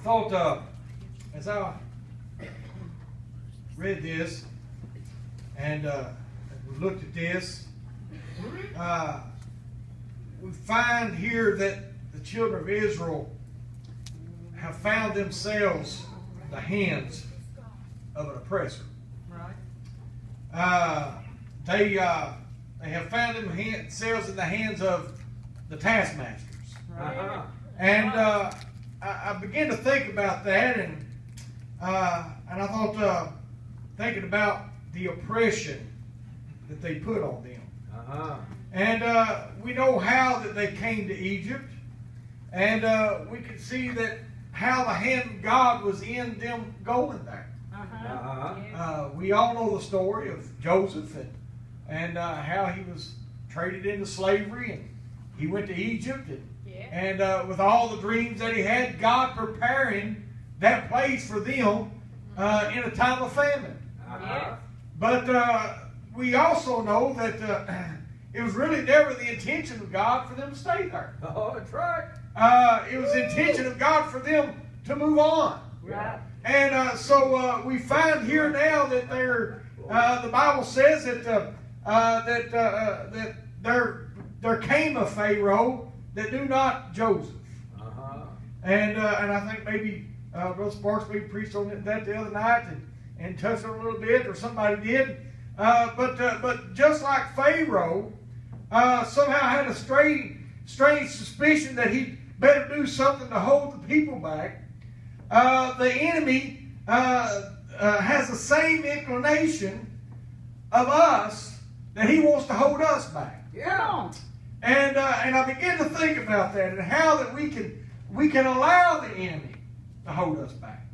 thought as I read this and we looked at this, we find here that the children of Israel have found themselves in the hands of an oppressor. Right. They have found themselves in the hands of the taskmasters. Right. And I began to think about that, and I thought, thinking about the oppression that they put on them. And we know how that they came to Egypt, and we could see that how the hand of God was in them going there. We all know the story of Joseph and how he was traded into slavery, and he went to Egypt, and with all the dreams that he had, God preparing that place for them in a time of famine. But we also know that it was really never the intention of God for them to stay there. Oh, that's right. It was the intention of God for them to move on. Right. And so we find here now that the Bible says that there came a Pharaoh that knew not Joseph. And I think maybe Brother Sparks maybe preached on that the other night and touched on it a little bit, or somebody did. But just like Pharaoh somehow had a strange suspicion that he'd better do something to hold the people back, the enemy has the same inclination of us that he wants to hold us back. Yeah. And I began to think about that and how that we can allow the enemy to hold us back.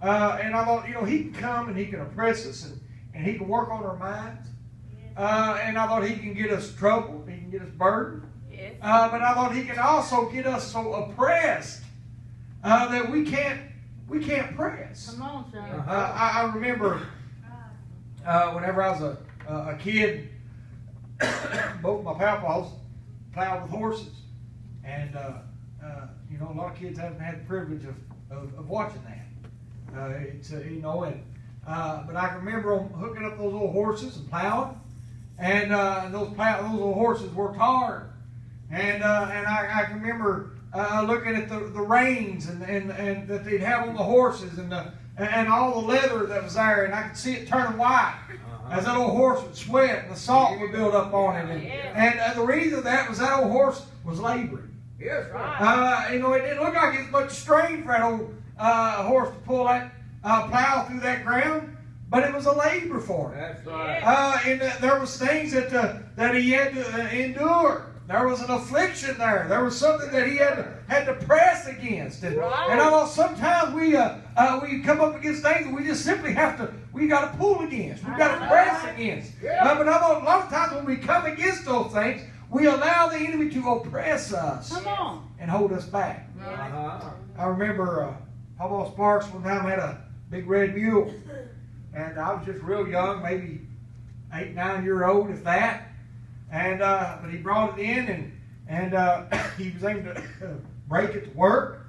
And I thought, he can come and he can oppress us and he can work on our minds. And I thought he can get us troubled, he can get us burdened. But I thought he can also get us so oppressed that we can't press. Come on, son. I remember whenever I was a kid, both my papas plowed with horses, and a lot of kids haven't had the privilege of watching that. But I can remember them hooking up those little horses and plowing, and those little horses worked hard, and I can remember looking at the reins and that they'd have on the horses and all the leather that was there, and I could see it turning white as that old horse would sweat and the salt would build up on it. And the reason of that was that old horse was laboring. Yes, right. It didn't look like it's much strain for that old horse to pull that plow through that ground, but it was a labor for him. That's right. And there was things that he had to endure. There was an affliction there. There was something that he had to press against. And I know sometimes we come up against things that we just simply we got to pull against. We've got to press against. But I know a lot of times when we come against those things, we allow the enemy to oppress us and hold us back. I remember Papa Sparks one time had a big red mule, and I was just real young, maybe 8, 9 year old, if that. And but he brought it in, and he was aiming to break it to work,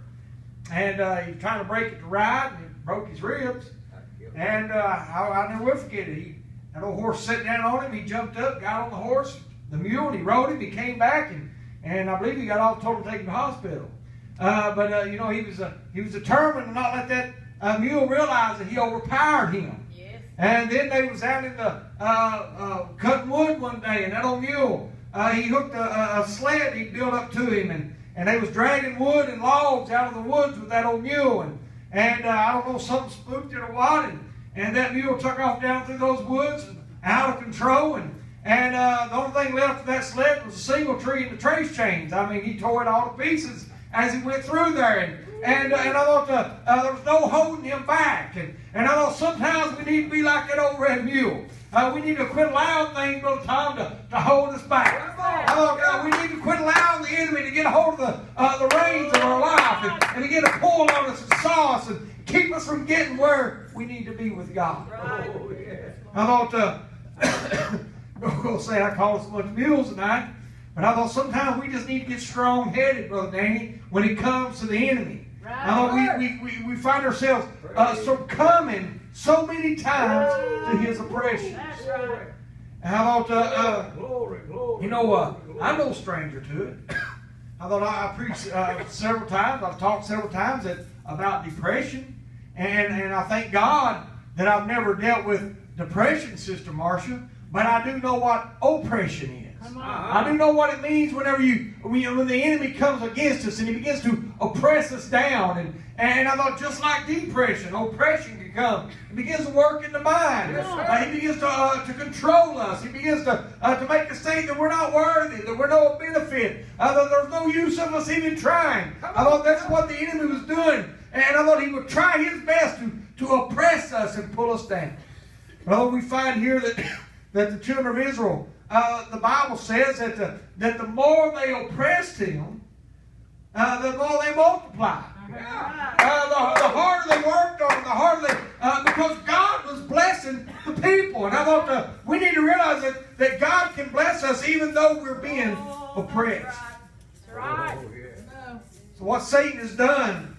and he was trying to break it to ride, and he broke his ribs. And I never will forget it. That old horse sat down on him. He jumped up, got on the horse, the mule, and he rode him. He came back, and I believe he got off, told him to take him to the hospital. But he was determined to not let that mule realize that he overpowered him. And then they was out in the cutting wood one day, and that old mule, he hooked a sled he built up to him, and they was dragging wood and logs out of the woods with that old mule, and I don't know, something spooked it or what, and that mule took off down through those woods out of control, and the only thing left of that sled was a single tree and the trace chains. I mean, he tore it all to pieces as he went through there, and I thought there was no holding him back. And I thought sometimes we need to be like that old red mule. We need to quit allowing things, Brother Tom, to hold us back. I thought we need to quit allowing the enemy to get a hold of the reins of our life and to get a pull on us and saw us and keep us from getting where we need to be with God. I thought, I'm going to say I call us a bunch of mules tonight, but I thought sometimes we just need to get strong-headed, Brother Danny, when it comes to the enemy. We find ourselves succumbing so many times to his oppression. That's right. And I thought, Glory, glory. you know, I'm no stranger to it. I thought I preached several times. I've talked several times about depression, and I thank God that I've never dealt with depression, Sister Marcia. But I do know what oppression is. Come on. I do know what it means when the enemy comes against us and he begins to oppress us down. And I thought, just like depression, oppression can come. It begins to work in the mind. Yes, He begins to control us. He begins to make us think that we're not worthy, that we're no benefit, that there's no use of us even trying. I thought that's what the enemy was doing. And I thought he would try his best to oppress us and pull us down. Well, we find here that the children of Israel, the Bible says that the more they oppressed him, the more they multiplied. The harder they worked on, the harder they, because God was blessing the people. And I thought we need to realize that God can bless us even though we're being oppressed. That's right. Oh, yeah. So what Satan has done,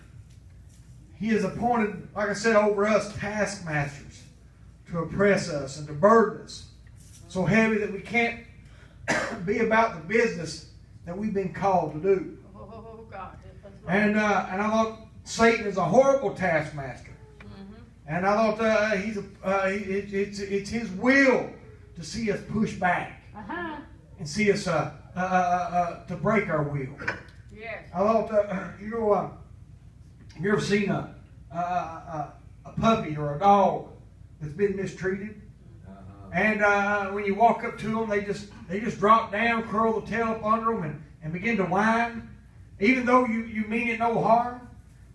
he has appointed, like I said, over us taskmasters to oppress us and to burden us so heavy that we can't be about the business that we've been called to do. Oh, God. That's right. And I thought Satan is a horrible taskmaster. And I thought it's his will to see us push back Uh-huh. and see us to break our will. Yes. I thought, have you ever seen a puppy or a dog that's been mistreated? And when you walk up to them, they just drop down, curl the tail up under them, and begin to whine, even though you mean it no harm.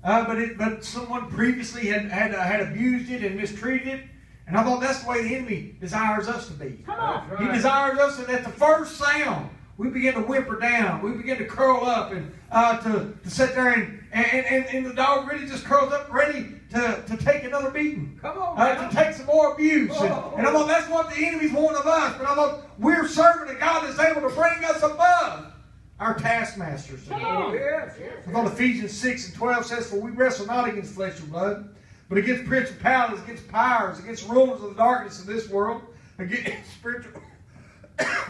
But someone previously had abused it and mistreated it, and I thought that's the way the enemy desires us to be. Come on. He desires us that at the first sound we begin to whimper down, we begin to curl up and to sit there and the dog really just curls up ready to take another beating. Come on, man. To take some more abuse. Oh. And I thought that's what the enemy's wanting of us. But I thought we're serving a God that's able to bring us above our taskmasters. Come on. Yes, yes. I thought Ephesians 6:12 says, "For we wrestle not against flesh and blood, but against principalities, against powers, against rulers of the darkness of this world, against spiritual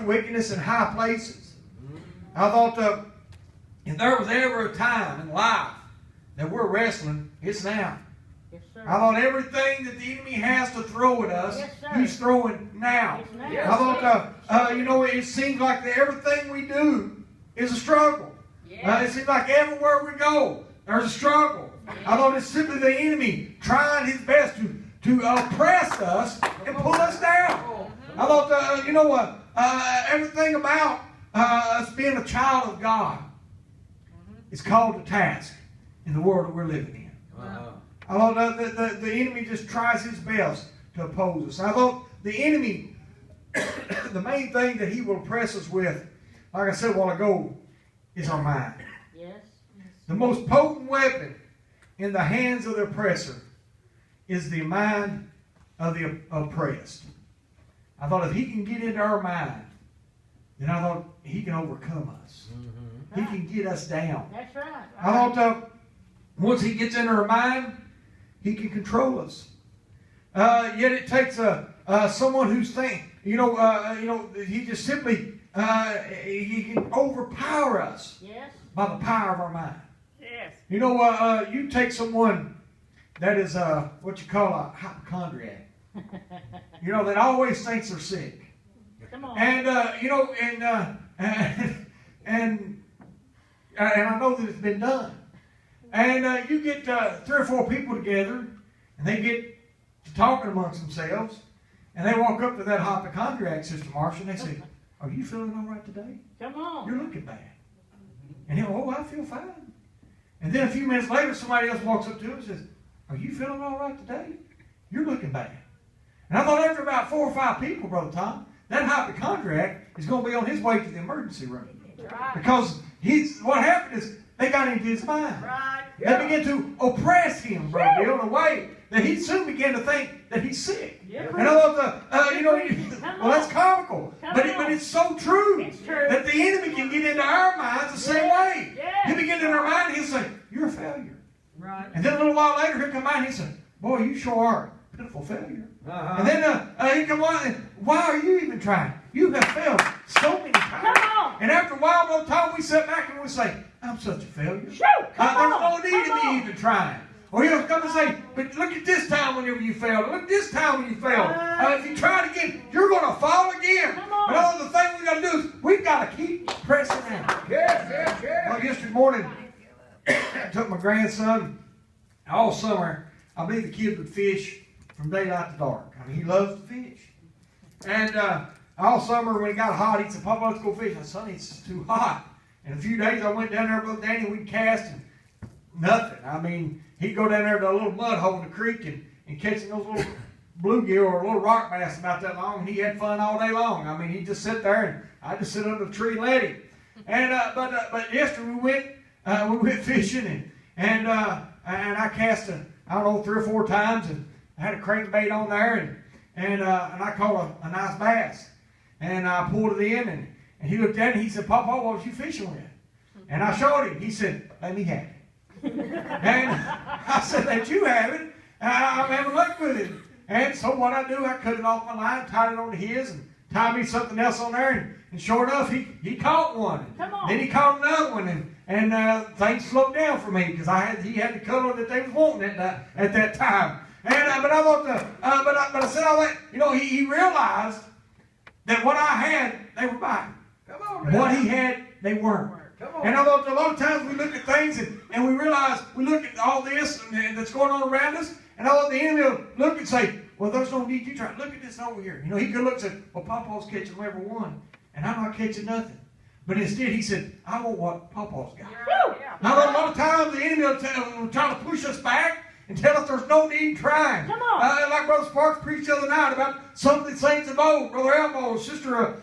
wickedness in high places." I thought if there was ever a time in life that we're wrestling, it's now. Yes, sir. I thought everything that the enemy has to throw at us, Yes, sir. he's throwing now. It's now. Yes, I thought, it seems like that everything we do is a struggle. Yes. It seems like everywhere we go, there's a struggle. I thought it's simply the enemy trying his best to oppress us and pull us down. I thought, everything about us being a child of God is called to task in the world that we're living in. I thought the enemy just tries his best to oppose us. I thought the enemy, the main thing that he will oppress us with, like I said a while ago, is our mind. Yes. The most potent weapon in the hands of the oppressor is the mind of the oppressed. I thought if he can get into our mind, then I thought he can overcome us. He can get us down. That's right. I thought once he gets into our mind, he can control us. Yet it takes someone who's he just simply he can overpower us Yes. by the power of our mind. Yes. You take someone that is what you call a hypochondriac. That always thinks they're sick. Come on. And and I know that it's been done. And you get 3 or 4 people together, and they get to talking amongst themselves, and they walk up to that hypochondriac, Sister Marcia, and they say, "Are you feeling all right today? Come on. You're looking bad." And he'll, "Oh, I feel fine." And then a few minutes later, somebody else walks up to him and says, "Are you feeling all right today? You're looking bad." And I thought after about 4 or 5 people, Brother Tom, that hypochondriac is going to be on his way to the emergency room. That's right. Because what happened is they got into his mind. Right. They began to oppress him, Brother Bill, in a way that he soon began to think that he's sick. Yeah. And I thought, well, that's comical. But it's so true. It's true. That the enemy can get into our minds the same way. Yeah. He begin in our mind and he'll say, "You're a failure. Right. And then a little while later, he'll come out and he said, boy, you sure are a pitiful failure. Uh-huh. And then he come on and, why are you even trying? You have failed so many times. Come on. And after a while, one time we sit back and we say, I'm such a failure. Shoot. Come There's no on. need Come of me on. even trying. Or he'll come and say, but look at this time whenever you failed. Look at this time when you failed. If you try it again, you're going to fall again. Come on. But all the thing we got to do is we've got to keep pressing out. Yes. Well, yesterday morning, I took my grandson all summer. I believe the kid would fish from daylight to dark. I mean, he loves to fish. And all summer when it got hot, he'd say, Papa, let's go fish. I said, son, it's too hot. In a few days, I went down there with Danny. We'd cast and nothing. I mean, he'd go down there to a little mud hole in the creek and catching those little bluegill or little rock bass about that long. And he had fun all day long. I mean, he'd just sit there and I'd just sit under the tree and let him. And but yesterday we went fishing and I cast I don't know 3 or 4 times and I had a crankbait on there and I caught a nice bass and I pulled it in and he looked at it and he said, Papa, what was you fishing with? And I showed him. He said, let me have it. And I said, let you have it. And I'm having luck with it. And so what I do, I cut it off my line, tied it on to his, and tied me something else on there. And sure enough, he caught one. Come on. Then he caught another one, and things slowed down for me because he had the color that they was wanting at that time. And but I thought but I said all that. You know, he realized that what I had, they were biting. Come on now. What he had, they weren't. Come on. And I thought a lot of times we look at things and we realize we look at all this and that's going on around us, and I thought the enemy will look and say, well, there's no need you try. Look at this over here. You know, he could look and say, well, Papa's catching every one, and I'm not catching nothing. But instead he said, I want what Papa's got. Yeah. Now, a lot of times the enemy will try to push us back and tell us there's no need in trying. Come on. Like Brother Sparks preached the other night about some of the saints of old, Brother Elmo, Sister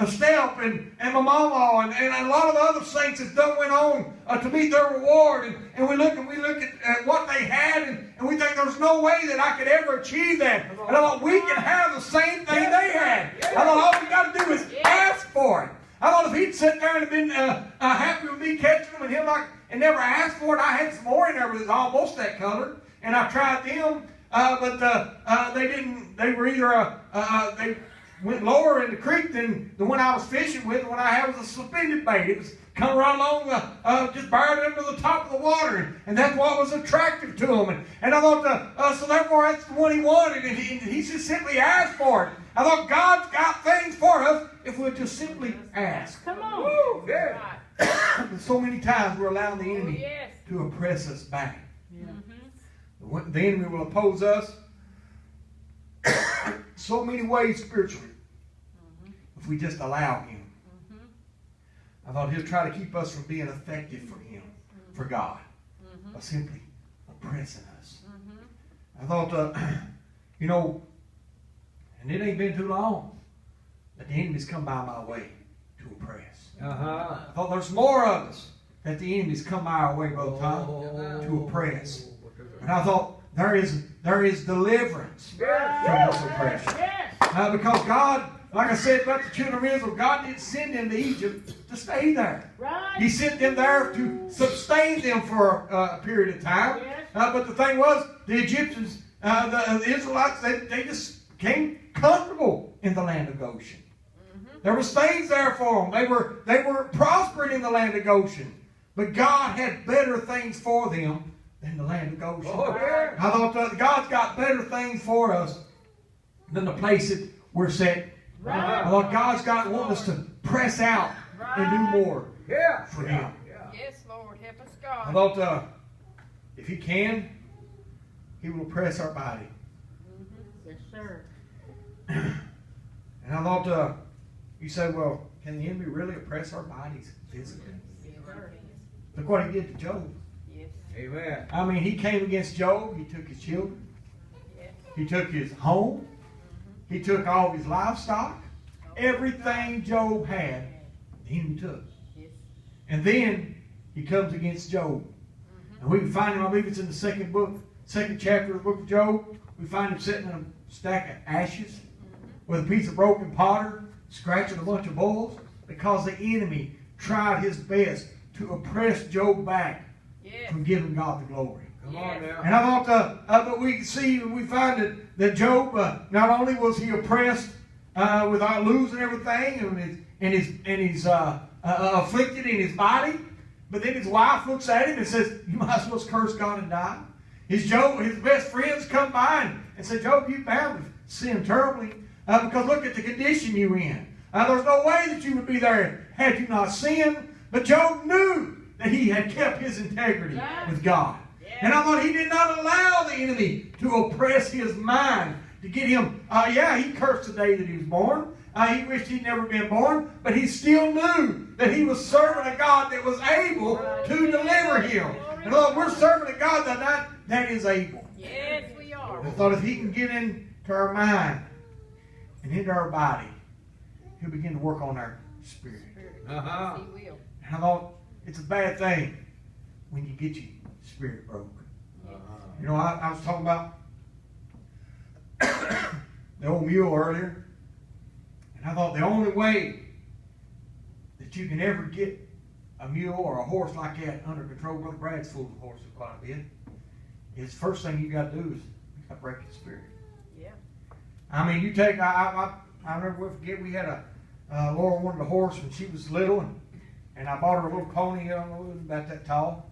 Step, and my mama, and a lot of the other saints that done went on to meet their reward. And we look at what they had, and we think there's no way that I could ever achieve that. And I thought we can have the same thing they had. I thought all we got to do is ask for it. I thought if he'd sit there and have been happy with me catching them and never asked for it, I had some more in there that was almost that color, and I tried them, but they didn't. They were either they went lower in the creek than the one I was fishing with. The one I had was a suspended bait. It was coming right along, just buried under the top of the water, and that's what was attractive to him. And I thought, so therefore that's the one he wanted, and he just simply asked for it. I thought God's got things for us if we'll just simply ask. Come on. Woo, yeah. So many times we're allowing the enemy Yes. to oppress us back. Yeah. The enemy will oppose us so many ways spiritually if we just allow him. I thought he'll try to keep us from being effective for him, for God, by simply oppressing us. I thought, you know, and it ain't been too long that the enemy's come by my way to oppress. Uh-huh. I thought there's more of us that the enemy's come by our way, Brother Tom, to oppress. And I thought there is deliverance from this oppression. Yes. Because God, like I said about the children of Israel, God didn't send them to Egypt to stay there. Right. He sent them there to sustain them for a period of time. Yes. But the thing was, the Egyptians, the Israelites, they just came comfortable in the land of Goshen. There was things there for them. They were prospering in the land of Goshen. But God had better things for them than the land of Goshen. Oh, yeah. I thought God's got better things for us than the place that we're set. Right. I thought God's got wanting us to press out and do more Yeah. for Him. Yeah. Yes, Lord. Help us, I God. thought if He can, He will press our body. Yes, sir. And I thought, you say, well, can the enemy really oppress our bodies physically? Yes, sir. Look what he did to Job. Yes. Amen. I mean, he came against Job. He took his children. Yes. He took his home. He took all of his livestock. Everything Job had, the enemy took. Yes. And then he comes against Job. And we can find him, I believe it's in the second chapter of the book of Job. We find him sitting in a stack of ashes with a piece of broken potter, scratching a bunch of bulls, because the enemy tried his best to oppress Job back Yes. from giving God the glory. Come on now. And I thought, but we see and we find that Job, not only was he oppressed without losing everything, and he's afflicted in his body, but then his wife looks at him and says, "You might as well curse God and die." His best friends come by and say, "Job, you bound to sin terribly because look at the condition you're in. There's no way that you would be there had you not sinned." But Job knew that he had kept his integrity with God. And I thought he did not allow the enemy to oppress his mind, to get him, he cursed the day that he was born. He wished he'd never been born, but he still knew that he was serving a God that was able to deliver him. And Lord, we're serving a God that is able. Yes, we are. I thought if he can get into our mind and into our body, he'll begin to work on our spirit. Uh-huh. He will. And I thought it's a bad thing when you get your spirit broke. You know, I was talking about the old mule earlier, and I thought the only way that you can ever get a mule or a horse like that under control, Brother Brad's fooled the horses quite a bit, is first thing you got to do is you got to break his spirit. Yeah. I mean, you take, I never forget, we had Laura wanted a horse when she was little, and I bought her a little pony, I don't know, about that tall,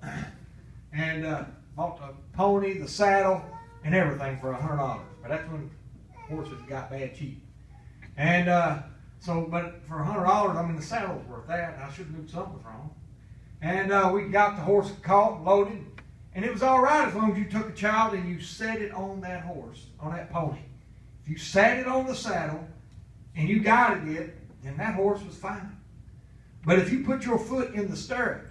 and bought the pony, the saddle, and everything for $100. But that's when horses got bad cheap. And but for $100, I mean, the saddle was worth that, and I should have knew something was wrong. And we got the horse caught and loaded, and it was all right as long as you took a child and you set it on that horse, on that pony. If you sat it on the saddle and you guided it, then that horse was fine. But if you put your foot in the stirrup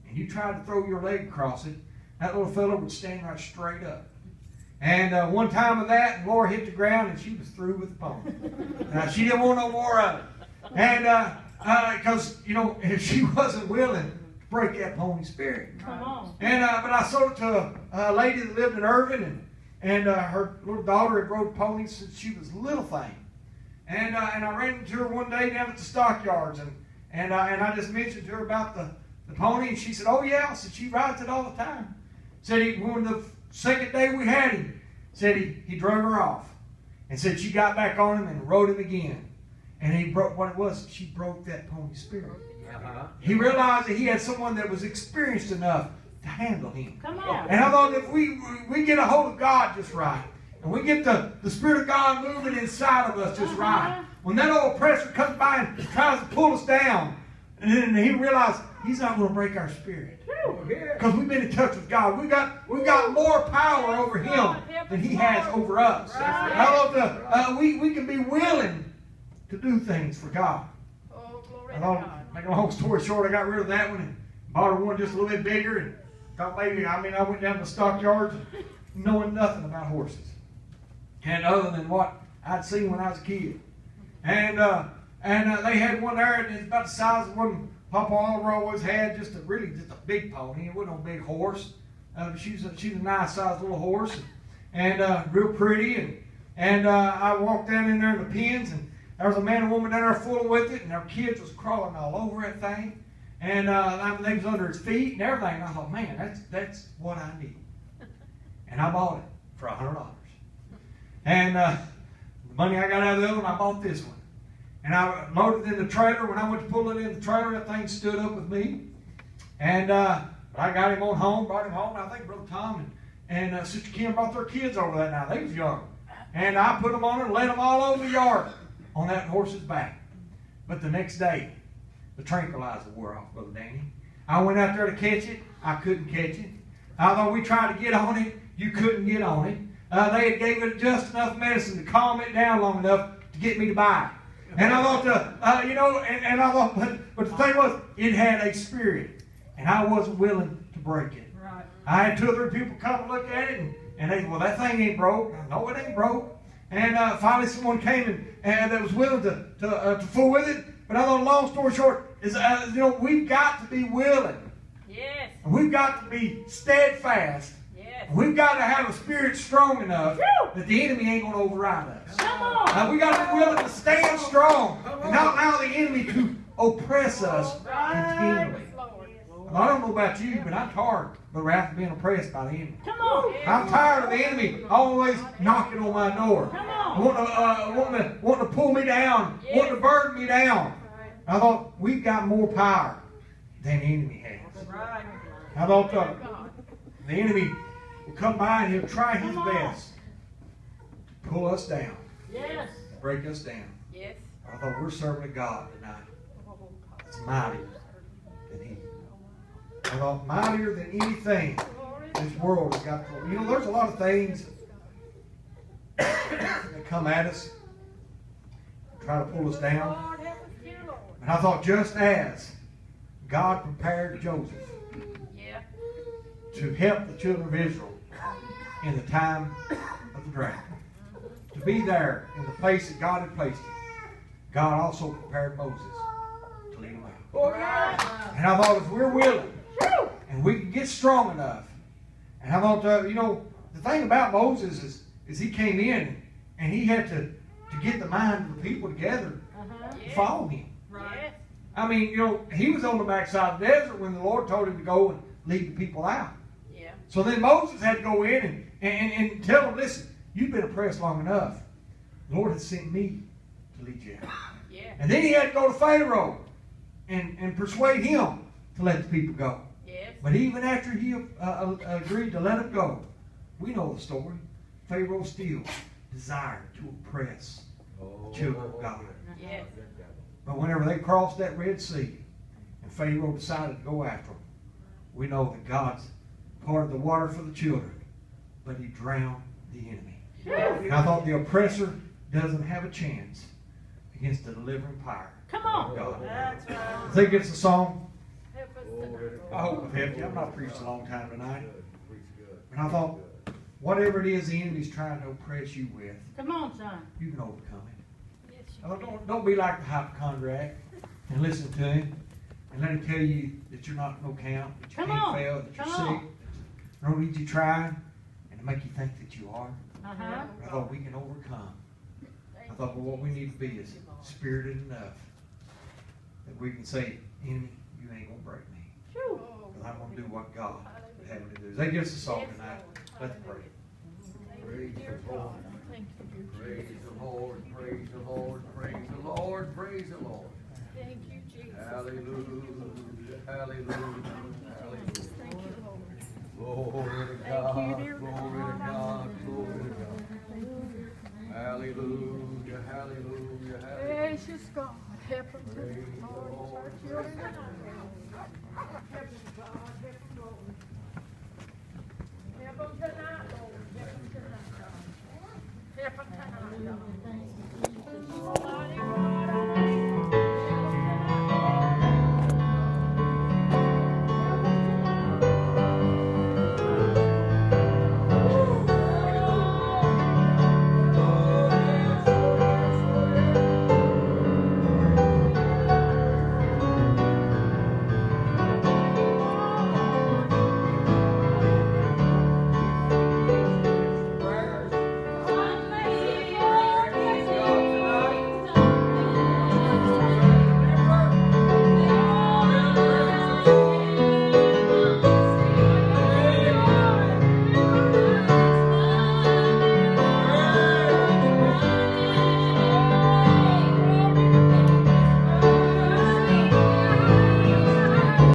and you tried to throw your leg across it, that little fellow would stand right straight up. And one time of that, Laura hit the ground and she was through with the pony. She didn't want no more of it. And because, if she wasn't willing to break that pony spirit. Come on. And but I sold it to a lady that lived in Irvin, and her little daughter had rode ponies since she was a little thing. And I ran into her one day down at the stockyards, and I just mentioned to her about the pony, and she said, "Oh yeah," said she rides it all the time. Said when the second day we had him, said he drove her off, and said she got back on him and rode him again, and he broke what it was. She broke that pony spirit. Uh-huh. He realized that he had someone that was experienced enough to handle him. Come on. And I thought if we get a hold of God just right, and we get the Spirit of God moving inside of us just right, when that old oppressor comes by and tries to pull us down, and then he realized he's not going to break our spirit. Because we've been in touch with God. We've got more power over him than he has over us. Right. And I thought we can be willing to do things for God. Oh, glory I to thought, God. make a long story short, I got rid of that one and bought her one just a little bit bigger, and thought maybe, I went down to the stockyards knowing nothing about horses. And other than what I'd seen when I was a kid. And they had one there, and it's about the size of one Papa Oliver always had, just a big pony. It wasn't no big horse. She was a nice sized little horse, and real pretty. And I walked down in there in the pens, and there was a man and woman down there fooling with it, and their kids was crawling all over that thing. And they was under his feet and everything. And I thought, man, that's what I need. And I bought it for $100. And the money I got out of the other one, I bought this one. And I loaded it in the trailer. When I went to pull it in the trailer, that thing stood up with me. And I got him on home, brought him home. I think Brother Tom and Sister Kim brought their kids over that night. They was young. And I put them on and let them all over the yard on that horse's back. But the next day, the tranquilizer wore off, Brother Danny. I went out there to catch it. I couldn't catch it. Although we tried to get on it, you couldn't get on it. They had gave it just enough medicine to calm it down long enough to get me to buy it. And I thought, and I thought, but the thing was, it had a spirit, and I wasn't willing to break it. Right. I had 2 or 3 people come and look at it, and they said, "Well, that thing ain't broke." "No, it ain't broke." And finally, someone came and that was willing to fool with it. But I thought, long story short, is we've got to be willing, Yes. and we've got to be steadfast. Yes. We've got to have a spirit strong enough that the enemy ain't going to override us. Come on. We got to be willing to stand strong and not allow the enemy to oppress us continually. Lord. I don't know about you, but I'm tired, Brother Ralph, of being oppressed by the enemy. Come on. I'm tired of the enemy always knocking on my door, Come on. wanting to pull me down, wanting to burden me down. I thought, we've got more power than the enemy has. Right. I thought the enemy will come by and he'll try his best to pull us down, Yes. break us down. Yes. I thought, we're serving a God tonight that's mightier than he. I thought, mightier than anything this world has got. You know, there's a lot of things that come at us, try to pull us down. Lord, help us, dear Lord. And I thought, just as God prepared Joseph Yeah. to help the children of Israel in the time of the drought, to be there in the place that God had placed him, God also prepared Moses to lead them out. And I thought, if we're willing and we can get strong enough, and I thought, you know, the thing about Moses is he came in and he had to get the mind of the people together to follow him. Right. I mean, you know, he was on the backside of the desert when the Lord told him to go and lead the people out. Yeah. So then Moses had to go in and tell them, listen, you've been oppressed long enough. The Lord has sent me to lead you out. Yeah. And then he had to go to Pharaoh and persuade him to let the people go. Yes. But even after he agreed to let them go, we know the story. Pharaoh still desired to oppress the children of God. Yes. But whenever they crossed that Red Sea and Pharaoh decided to go after them, we know that God's parted the water for the children, but he drowned the enemy. And I thought the oppressor doesn't have a chance against the delivering power Come on. of God. That's right. I think it's a song. Help us tonight. I hope I've helped you. I'm not preaching a long time tonight. And I thought, whatever it is the enemy's trying to oppress you with, Come on, son. you can overcome it. Yes, Don't be like the hypochondriac and listen to him and let him tell you that you're not no count, that you Come can't on. fail, that you're Come sick. on. No need you trying and to make you think that you are. Uh-huh. I thought we can overcome. I thought, well, what we need to be is spirited enough that we can say, enemy, you ain't gonna break me. Phew. Because I'm gonna do what God would have me to do. They give us a song tonight. Let's pray. Praise the Lord. Thank you, dear Praise the Lord. Praise the Lord. Praise the Lord. Praise the Lord. Thank you, Jesus. Hallelujah. Hallelujah. Hallelujah. Thank you, Lord. Glory to Thank God. you, Glory dear to God. God. Glory to God. Hallelujah. Hallelujah. Hallelujah. Gracious God, help us, Praise the Lord, Lord. our children tonight. Help us